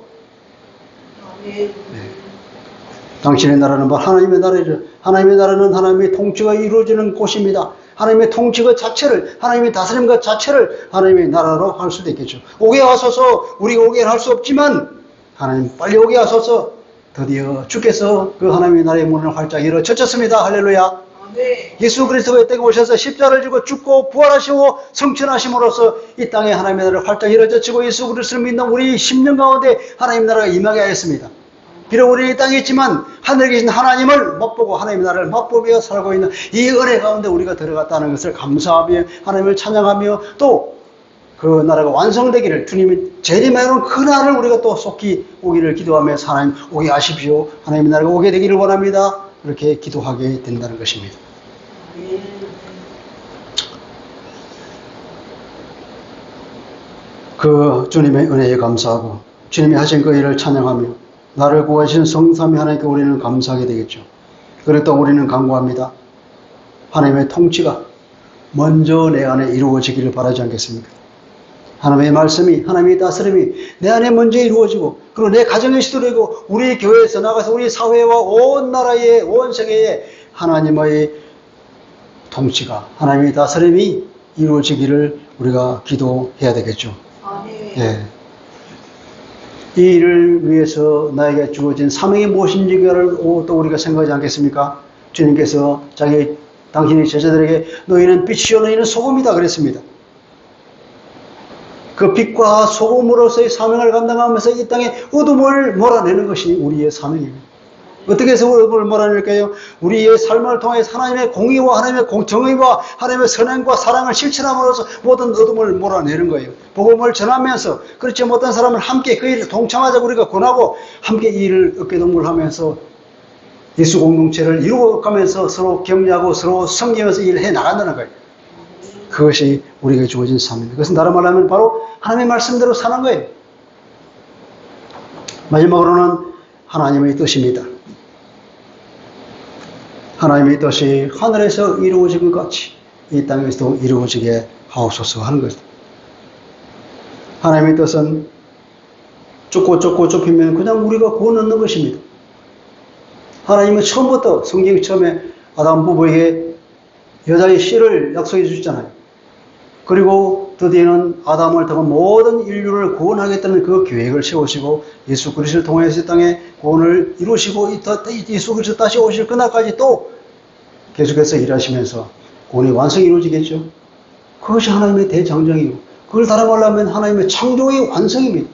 네. 당신의 나라는 바로 하나님의 나라죠. 하나님의 나라는 하나님의 통치가 이루어지는 곳입니다. 하나님의 통치가 자체를, 하나님의 다스림과 자체를 하나님의 나라로 할 수도 있겠죠. 오게 하소서. 우리가 오게 할 수 없지만 하나님 빨리 오게 하소서. 드디어 주께서 그 하나님의 나라의 문을 활짝 열어 젖혔습니다. 할렐루야. 네. 예수 그리스도가 이 땅에 오셔서 십자가를 지고 죽고 부활하시고 성천하심으로써 이 땅에 하나님의 나라를 활짝 열어 젖히고 예수 그리스도를 믿는 우리 심령 가운데 하나님의 나라가 임하게 하였습니다. 비록 우리는 이 땅에 있지만 하늘에 계신 하나님을 맛보고 하나님의 나라를 맛보며 살고 있는 이 은혜 가운데 우리가 들어갔다는 것을 감사하며 하나님을 찬양하며 또 그 나라가 완성되기를 주님이 재림하는 그 날을 우리가 또 속히 오기를 기도하면서 하나님 오게 하십시오. 하나님의 나라가 오게 되기를 원합니다. 그렇게 기도하게 된다는 것입니다. 그 주님의 은혜에 감사하고 주님이 하신 그 일을 찬양하며 나를 구하신 성삼위 하나님께 우리는 감사하게 되겠죠. 그리고 또 우리는 간구합니다. 하나님의 통치가 먼저 내 안에 이루어지기를 바라지 않겠습니까? 하나님의 말씀이, 하나님의 다스림이 내 안에 먼저 이루어지고 그리고 내 가정에서도 되고 우리 교회에서 나가서 우리 사회와 온 나라의 온 세계에 하나님의 통치가, 하나님의 다스림이 이루어지기를 우리가 기도해야 되겠죠. 예. 이 일을 위해서 나에게 주어진 사명이 무엇인지를 또 우리가 생각하지 않겠습니까? 주님께서 당신의 제자들에게 너희는 빛이요 너희는 소금이다 그랬습니다. 그 빛과 소금으로서의 사명을 감당하면서 이 땅에 어둠을 몰아내는 것이 우리의 사명입니다. 어떻게 해서 어둠을 몰아낼까요? 우리의 삶을 통해 하나님의 공의와 하나님의 정의와 하나님의 선행과 사랑을 실천함으로써 모든 어둠을 몰아내는 거예요. 복음을 전하면서 그렇지 못한 사람을 함께 그 일을 동참하자고 우리가 권하고 함께 이 일을 어깨동무하면서 예수 공동체를 이루어가면서 서로 격려하고 서로 섬기면서 일을 해 나간다는 거예요. 그것이 우리에게 주어진 삶입니다. 그것은 다른 말로 하면 바로 하나님의 말씀대로 사는 거예요. 마지막으로는 하나님의 뜻입니다. 하나님의 뜻이 하늘에서 이루어진 것 같이 이 땅에서도 이루어지게 하옵소서 하는 것입니다. 하나님의 뜻은 좁히면 그냥 우리가 구원 얻는 것입니다. 하나님은 처음부터 성경 처음에 아담 부부에게 여자의 씨를 약속해 주셨잖아요. 그리고 드디어는 아담을 통한 모든 인류를 구원하겠다는 그 계획을 세우시고 예수 그리스도를 통해서 땅에 구원을 이루시고 예수 그리스도 다시 오실 그날까지 또 계속해서 일하시면서 구원의 완성이 이루어지겠죠. 그것이 하나님의 대장정이고 그걸 다른 말로 하면 하나님의 창조의 완성입니다.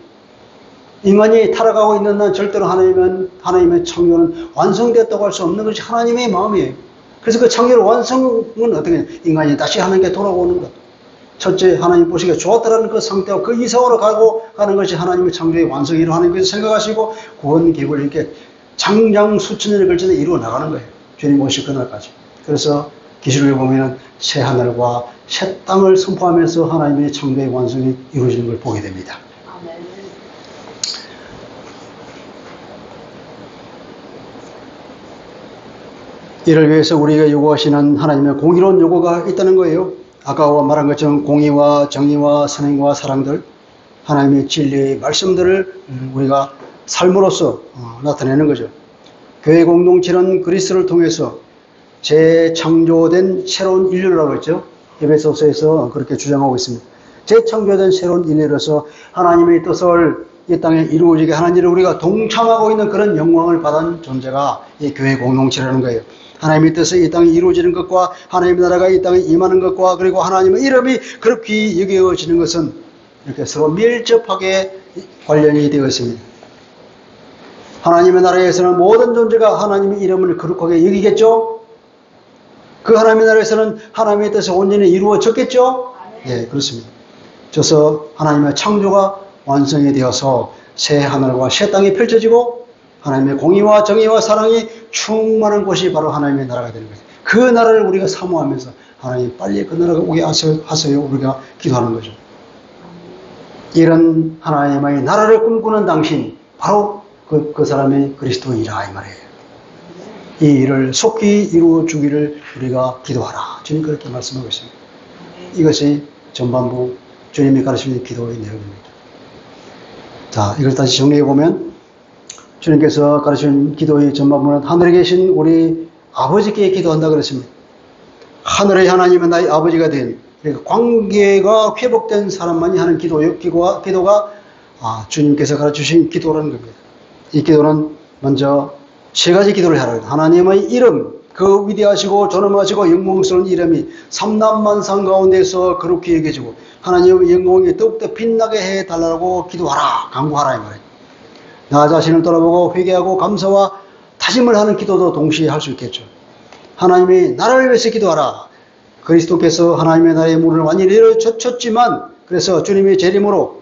인간이 타락하고 있는 난 절대로 하나님의 창조는 완성됐다고 할 수 없는 것이 하나님의 마음이에요. 그래서 그 창조의 완성은 어떻게 인간이 다시 하나님께 돌아오는 것. 첫째, 하나님 보시기에 좋았다라는 그 상태와 그 이상으로 가는 것이 하나님의 창조의 완성이라고 하나님께서 생각하시고 구원 계획을 이렇게 장장 수천 년에 걸쳐서 이루어 나가는 거예요. 주님 오실 그날까지. 그래서 계시록에 보면 새 하늘과 새 땅을 선포하면서 하나님의 창조의 완성이 이루어지는 걸 보게 됩니다. 아멘. 이를 위해서 우리에게 요구하시는 하나님의 공의로운 요구가 있다는 거예요. 아까 말한 것처럼 공의와 정의와 선행과 사랑들, 하나님의 진리의 말씀들을 우리가 삶으로써 나타내는 거죠. 교회 공동체는 그리스도를 통해서 재창조된 새로운 인류라고 했죠. 에베소서에서 그렇게 주장하고 있습니다. 재창조된 새로운 인류로서 하나님의 뜻을 이 땅에 이루어지게 하는 일을 우리가 동참하고 있는 그런 영광을 받은 존재가 이 교회 공동체라는 거예요. 하나님의 뜻이 이 땅에 이루어지는 것과 하나님의 나라가 이 땅에 임하는 것과 그리고 하나님의 이름이 그렇게 여겨지는 것은 이렇게 서로 밀접하게 관련이 되어 있습니다. 하나님의 나라에서는 모든 존재가 하나님의 이름을 거룩하게 여기겠죠? 그 하나님의 나라에서는 하나님의 뜻이 온전히 이루어졌겠죠? 예, 그렇습니다. 그래서 하나님의 창조가 완성이 되어서 새 하늘과 새 땅이 펼쳐지고 하나님의 공의와 정의와 사랑이 충만한 곳이 바로 하나님의 나라가 되는 거예요. 그 나라를 우리가 사모하면서 하나님 빨리 그 나라가 오게 하세요. 우리가 기도하는 거죠. 이런 하나님의 나라를 꿈꾸는 당신, 바로 그 사람이 그리스도이라 이 말이에요. 이 일을 속히 이루어 주기를 우리가 기도하라. 주님 그렇게 말씀하고 있습니다. 이것이 전반부 주님이 가르치는 기도의 내용입니다. 자, 이걸 다시 정리해 보면 주님께서 가르치는 기도의 전반부는 하늘에 계신 우리 아버지께 기도한다 그랬습니다. 하늘의 하나님은 나의 아버지가 된, 그러니까 관계가 회복된 사람만이 하는 기도가 주님께서 가르치신 기도라는 겁니다. 이 기도는 먼저 세 가지 기도를 하라. 하나님의 이름, 그 위대하시고 존엄하시고 영광스러운 이름이 삼남만상 가운데서 그렇게 여겨지고 하나님의 영광이 더욱더 빛나게 해달라고 기도하라, 간구하라 이 말이에요. 나 자신을 돌아보고 회개하고 감사와 다짐을 하는 기도도 동시에 할 수 있겠죠. 하나님이 나라를 위해서 기도하라. 그리스도께서 하나님의 나라의 문을 완전히 열어젖혔지만, 그래서 주님의 재림으로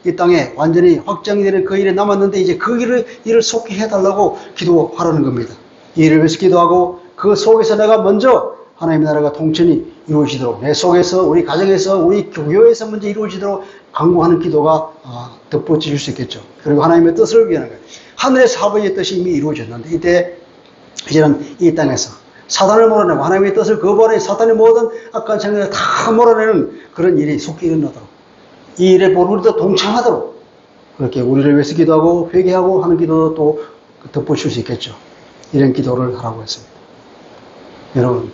이 땅에 완전히 확장이 되는 그 일에 남았는데 이제 그 일을 속히 해달라고 기도하라는 겁니다. 이 일을 위해서 기도하고 그 속에서 내가 먼저 하나님의 나라가 통천히 이루어지도록, 내 속에서, 우리 가정에서, 우리 교회에서 먼저 이루어지도록 간구하는 기도가 덧붙여질 수 있겠죠. 그리고 하나님의 뜻을 위하는 거예요. 하늘에서 아버지의 뜻이 이미 이루어졌는데 이제는 이 땅에서 사단을 몰아내고 하나님의 뜻을 거부하는 사탄이 모든 악한 생각을 다 몰아내는 그런 일이 속히 일어나도록, 이 일에 우리도 동참하도록 그렇게 우리를 위해서 기도하고 회개하고 하는 기도도 또 덧붙일 수 있겠죠. 이런 기도를 하라고 했습니다. 여러분,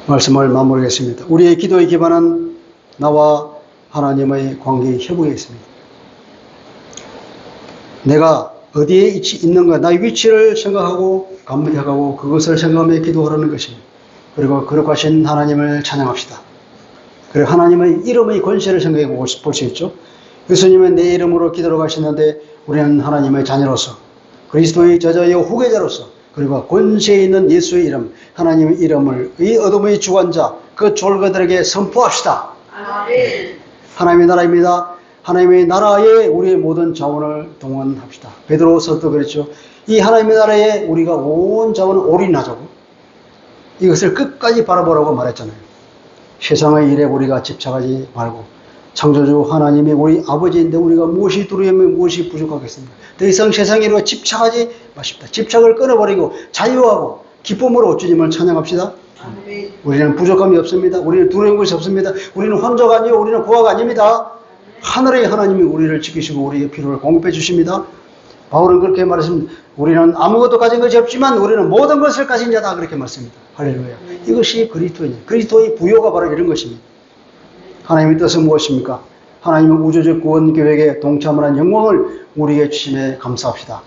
말씀을 마무리하겠습니다. 우리의 기도의 기반은 나와 하나님의 관계의 회복에 있습니다. 내가 어디에 있는가, 나의 위치를 생각하고 감사하고 그것을 생각하며 기도하라는 것입니다. 그리고 거룩하신 하나님을 찬양합시다. 그리고 하나님의 이름의 권세를 생각해 볼 수 있죠. 예수님은 내 이름으로 기도를 하시는데 우리는 하나님의 자녀로서, 그리스도의 저자여 후계자로서, 그리고 권세 있는 예수의 이름, 하나님의 이름을 이 어둠의 주관자, 그 졸거들에게 선포합시다. 아멘. 하나님의 나라입니다. 하나님의 나라에 우리의 모든 자원을 동원합시다. 베드로서도 그랬죠. 이 하나님의 나라에 우리가 온 자원을 올인하자고, 이것을 끝까지 바라보라고 말했잖아요. 세상의 일에 우리가 집착하지 말고 창조주 하나님이 우리 아버지인데 우리가 무엇이 두려우면 무엇이 부족하겠습니까? 더 이상 세상에 우리가 집착하지 마십시다. 집착을 끊어버리고 자유하고 기쁨으로 주님을 찬양합시다. 아멘. 우리는 부족함이 없습니다. 우리는 두려운 것이 없습니다. 우리는 혼자가 아니요, 우리는 고아가 아닙니다. 하늘의 하나님이 우리를 지키시고 우리의 필요를 공급해 주십니다. 바울은 그렇게 말했습니다. 우리는 아무것도 가진 것이 없지만 우리는 모든 것을 가진 자다, 그렇게 말씀합니다. 할렐루야. 이것이 그리스도입니다. 그리스도의 부요가 바로 이런 것입니다. 하나님의 뜻은 무엇입니까? 하나님의 우주적 구원 계획에 동참하는 영광을 우리에게 주심에 감사합시다.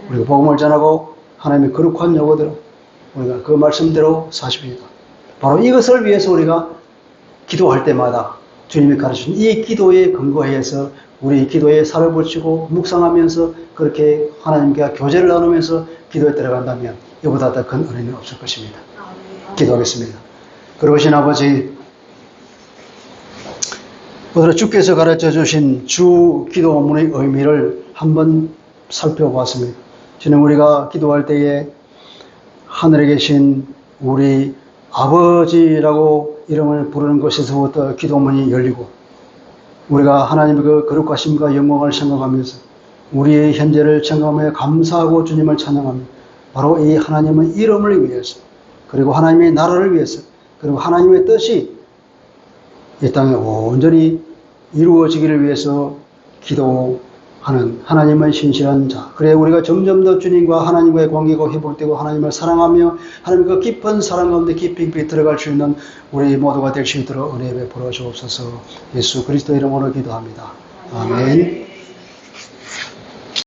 우리가 복음을 전하고 하나님의 거룩한 요구대로 우리가 그 말씀대로 사십시다. 바로 이것을 위해서 우리가 기도할 때마다 주님이 가르치신 이 기도에 근거해서 우리 기도에 살을 붙이고 묵상하면서 그렇게 하나님과 교제를 나누면서 기도에 들어간다면 이보다 더 큰 은혜는 없을 것입니다. 기도하겠습니다. 그러신 아버지, 오늘 주께서 가르쳐 주신 주 기도문의 의미를 한번 살펴보았습니다. 주님, 우리가 기도할 때에 하늘에 계신 우리 아버지라고 이름을 부르는 것에서부터 기도문이 열리고, 우리가 하나님의 그 거룩하심과 영광을 생각하면서 우리의 현재를 생각하며 감사하고 주님을 찬양하며 바로 이 하나님의 이름을 위해서, 그리고 하나님의 나라를 위해서, 그리고 하나님의 뜻이 이 땅에 온전히 이루어지기를 위해서 기도하는 하나님의 신실한 자. 그래 우리가 점점 더 주님과 하나님과의 관계가 회복되고 하나님을 사랑하며 하나님과 깊은 사랑 가운데 깊이 들어갈 수 있는 우리 모두가 될 수 있도록 은혜 베풀어 주옵소서. 예수 그리스도 이름으로 기도합니다. 아멘.